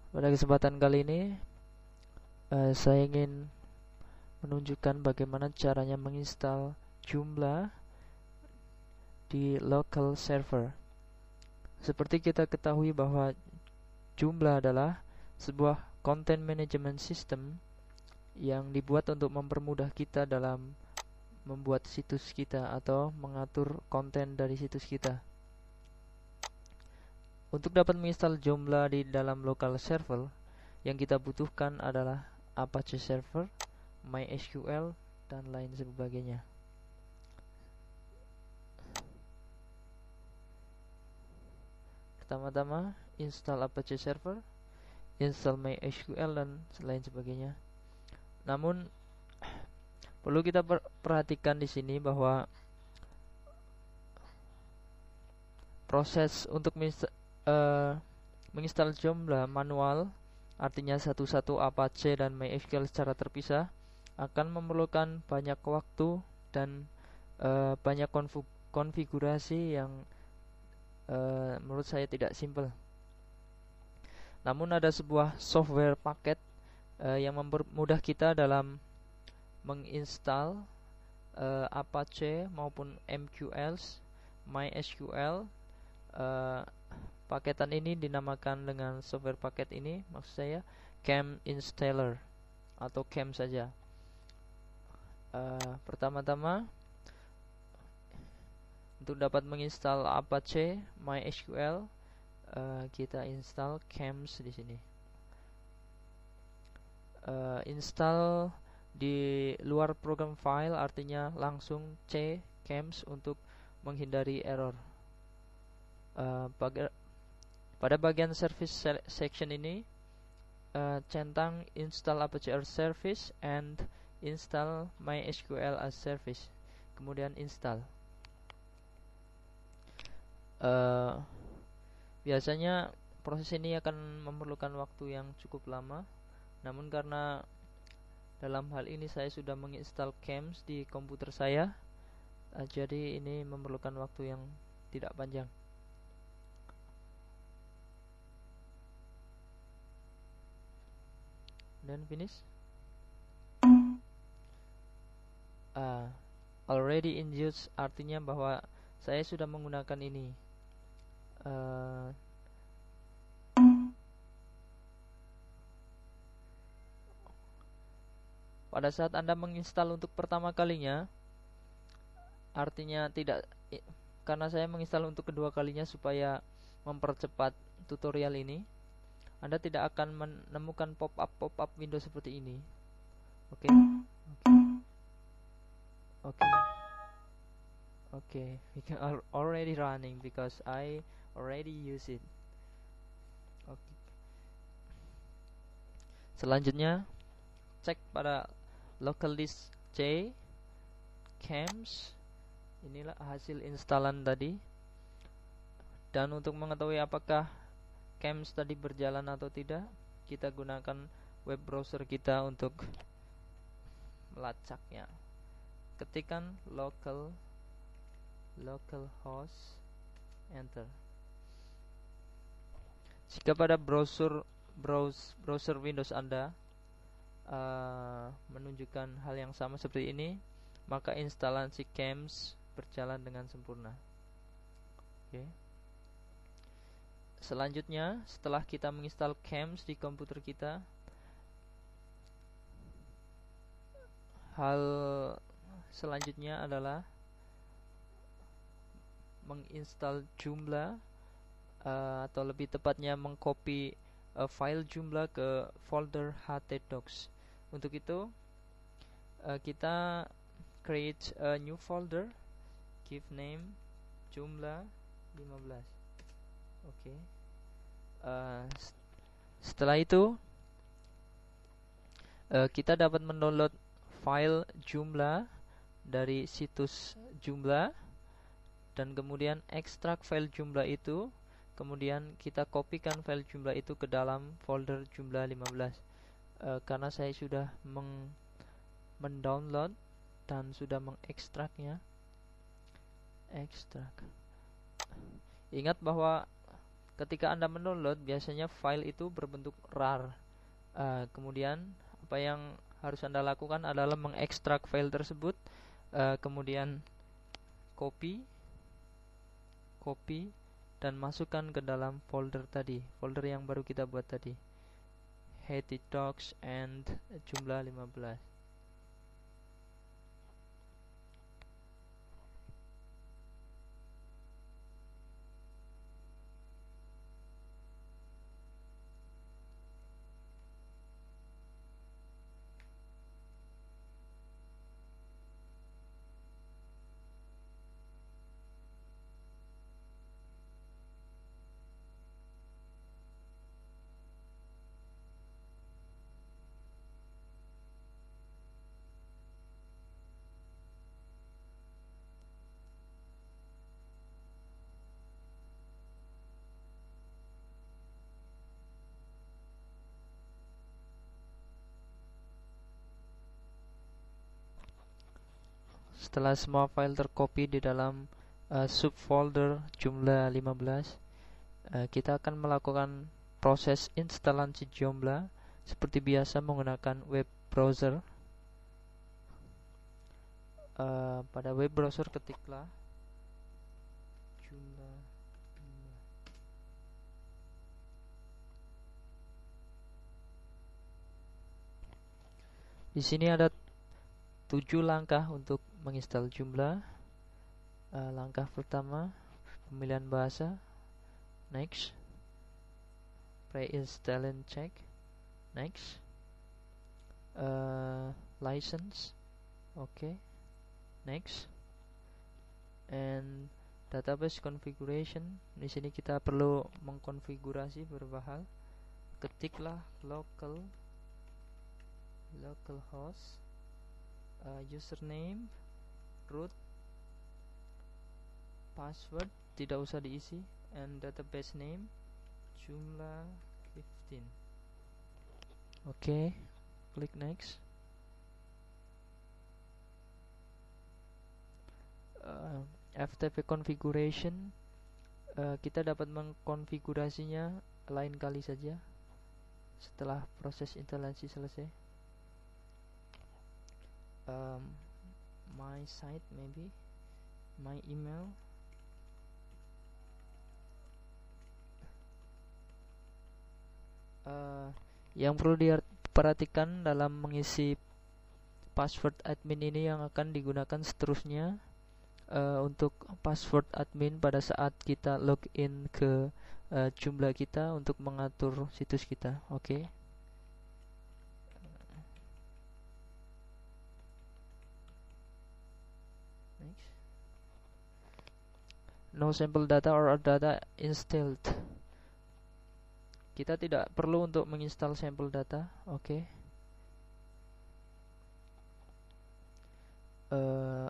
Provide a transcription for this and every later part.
Pada kesempatan kali ini, saya ingin menunjukkan bagaimana caranya menginstal Joomla di local server. Seperti kita ketahui bahwa Joomla adalah sebuah content management system yang dibuat untuk mempermudah kita dalam membuat situs kita atau mengatur konten dari situs kita. Untuk dapat menginstal Joomla di dalam local server, yang kita butuhkan adalah Apache Server, MySQL, dan lain sebagainya. Pertama-tama, install Apache Server, install MySQL, dan lain sebagainya. Namun, perlu kita perhatikan di sini bahwa proses untuk menginstal Joomla manual, artinya satu-satu Apache dan MySQL secara terpisah, akan memerlukan banyak waktu dan banyak konfigurasi yang menurut saya tidak simple. Namun ada sebuah software paket yang mempermudah kita dalam menginstal Apache maupun MQLs, MySQL. Paketan ini dinamakan dengan software paket ini, maksud saya CAM installer atau CAM saja. Pertama-tama, untuk dapat menginstal Apache MySQL, kita install CAMS di sini. Install di luar program file artinya langsung C CAMS untuk menghindari error. Pada bagian service section ini, centang install Apache as service and install MySQL as service, kemudian install. Biasanya proses ini akan memerlukan waktu yang cukup lama, namun karena dalam hal ini saya sudah menginstal CAMS di komputer saya, jadi ini memerlukan waktu yang tidak panjang. Dan finish. Already in use artinya bahwa saya sudah menggunakan ini. Pada saat Anda menginstal untuk pertama kalinya, artinya tidak, karena saya menginstal untuk kedua kalinya supaya mempercepat tutorial ini, Anda tidak akan menemukan pop-up Windows seperti ini. Okay, we can already running because I already use it. Okay. Selanjutnya, cek pada local disk C CAMS. Inilah hasil instalan tadi. Dan untuk mengetahui apakah CAMS tadi berjalan atau tidak, kita gunakan web browser kita untuk melacaknya. Ketikkan localhost, enter. Jika pada browser Windows Anda menunjukkan hal yang sama seperti ini, maka instalasi CAMS berjalan dengan sempurna. Selanjutnya, setelah kita menginstal CAMS di komputer kita, hal selanjutnya adalah menginstal Joomla, atau lebih tepatnya mengcopy file Joomla ke folder htdocs. Untuk itu, kita create a new folder, give name Joomla 15. Setelah itu, kita dapat mendownload file Joomla dari situs Joomla, dan kemudian ekstrak file Joomla itu, kemudian kita kopikan file Joomla itu ke dalam folder Joomla 15. Karena saya sudah mendownload dan sudah mengekstraknya. Ekstrak. Ingat bahwa ketika Anda mendownload, biasanya file itu berbentuk RAR. Kemudian apa yang harus Anda lakukan adalah mengekstrak file tersebut, kemudian copy dan masukkan ke dalam folder tadi, folder yang baru kita buat tadi, Heady Talks and Joomla 15. Setelah semua file tercopy di dalam subfolder Joomla 15, kita akan melakukan proses instalasi Joomla seperti biasa menggunakan web browser. Pada web browser ketiklah Joomla 15. Di sini ada 7 langkah untuk menginstal Joomla. Langkah pertama, pemilihan bahasa, next. Pre-installing check, next. License, okay, next. And database configuration. Di sini kita perlu mengkonfigurasi beberapa hal. Ketiklah localhost, username, root, password tidak usah diisi, and database name Joomla 15. Oke, klik next. FTP configuration, kita dapat mengkonfigurasinya lain kali saja setelah proses instalasi selesai. My site, maybe my email, yang perlu diperhatikan dalam mengisi password admin ini yang akan digunakan seterusnya, untuk password admin pada saat kita login ke Joomla kita untuk mengatur situs kita. Oke. Next. No sample data or data installed. Kita tidak perlu untuk menginstal sampel data. Oke.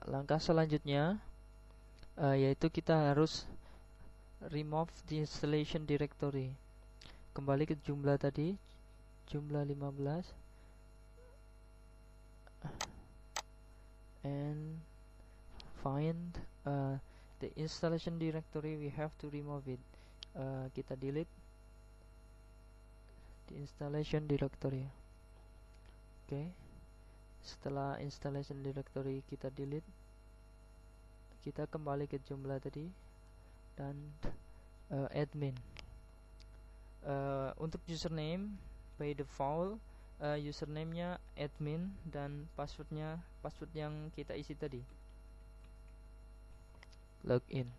Langkah selanjutnya yaitu kita harus remove the installation directory. Kembali ke Joomla tadi, Joomla 15, and find the installation directory. We have to remove it. Kita delete the installation directory. Oke. Setelah installation directory kita delete, kita kembali ke Joomla tadi dan admin. Untuk username by default, username-nya admin dan password yang kita isi tadi, login.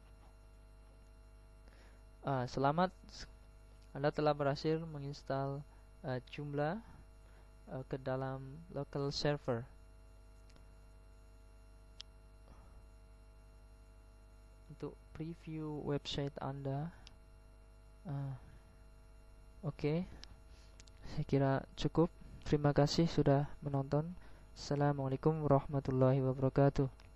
Selamat, Anda telah berhasil menginstal Joomla ke dalam local server. Untuk preview website Anda, oke. Saya kira cukup. Terima kasih sudah menonton. Assalamualaikum warahmatullahi wabarakatuh.